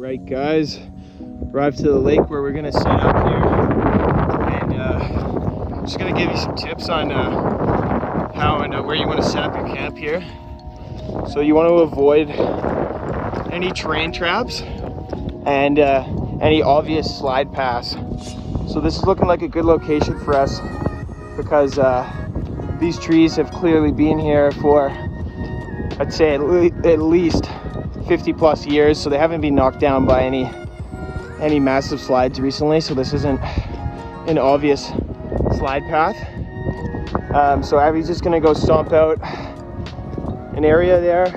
Right, guys, arrived to the lake where we're gonna set up here, and I'm just gonna give you some tips on how and where you want to set up your camp here. So you want to avoid any terrain traps and any obvious slide paths. So this is looking like a good location for us because these trees have clearly been here for, I'd say, at least 50 plus years, so they haven't been knocked down by any massive slides recently, so this isn't an obvious slide path. So Abby's just gonna go stomp out an area there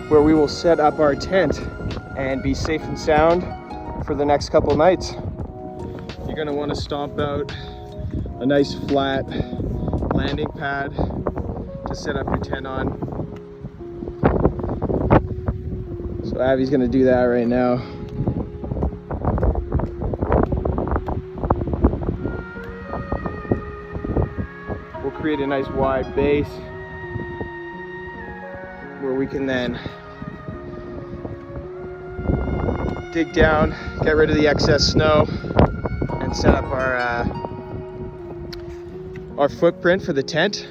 where we will set up our tent and be safe and sound for the next couple nights. You're gonna want to stomp out a nice flat landing pad to set up your tent on. So Abby's gonna do that right now. We'll create a nice wide base where we can then dig down, get rid of the excess snow, and set up our footprint for the tent,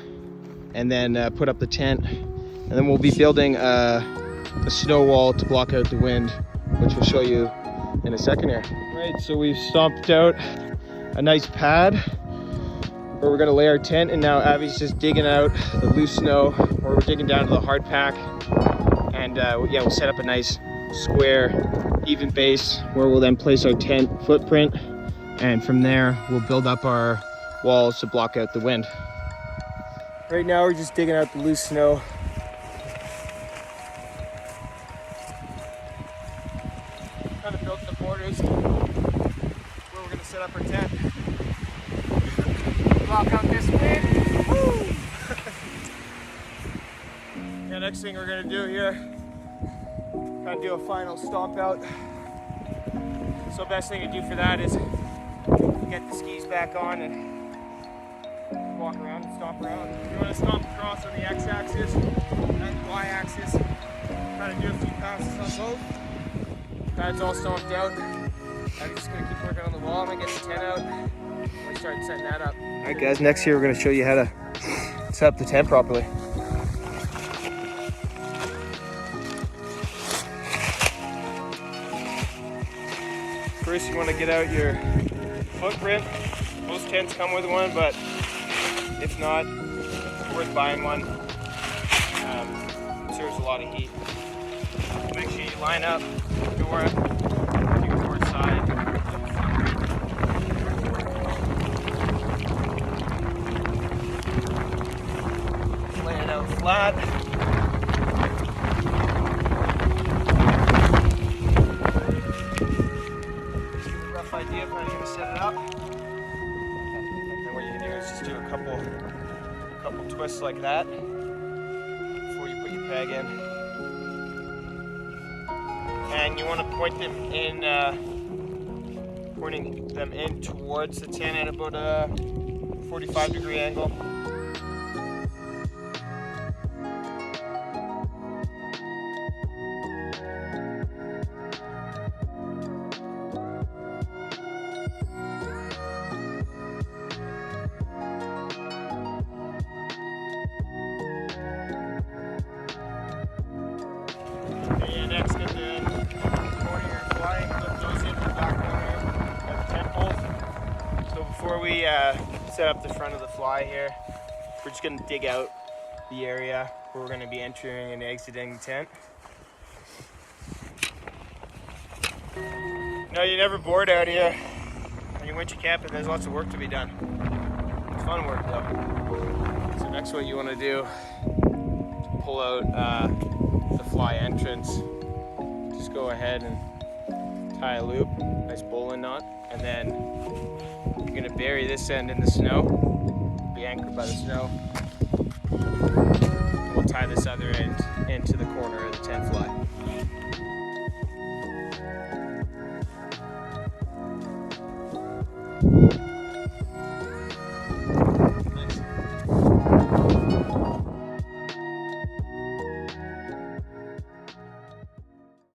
and then put up the tent, and then we'll be building a snow wall to block out the wind, which we'll show you in a second here. Right, so we've stomped out a nice pad where we're gonna lay our tent, and now Abby's just digging out the loose snow, or we're digging down to the hard pack, and yeah, we'll set up a nice square, even base where we'll then place our tent footprint, and from there we'll build up our walls to block out the wind. Right now we're just digging out the loose snow. Kind of built the borders where we're gonna set up our tent. Block out this wind. Woo! Yeah, next thing we're gonna do here, kind of do a final stomp out. So best thing to do for that is get the skis back on and walk around and stomp around. You want to stomp across on the x-axis and the y-axis. Kind of do a few passes on both. Pad's all stomped out. I'm just gonna keep working on the wall. I'm gonna get the tent out and start setting that up. All right, guys. Next here, we're gonna show you how to set up the tent properly. First, you want to get out your footprint. Most tents come with one, but if not, it's worth buying one. It serves a lot of heat. Make sure you line up the door to your port side. Lay it out flat. Rough idea of how you're going to set it up. And what you can do is just do a couple twists like that before you put your peg in. And you want to point them in, pointing them in towards the tent at about a 45-degree angle. Okay, next get the corner you're flying, clip those into the back of the tent poles. So before we set up the front of the fly here, we're just going to dig out the area where we're going to be entering and exiting the tent. No, you're never bored out here when you're winter camping. There's lots of work to be done. It's fun work though. So next what you want to do, pull out the fly entrance. Just go ahead and tie a loop, nice bowline knot, and then you're going to bury this end in the snow, be anchored by the snow. We'll tie this other end into the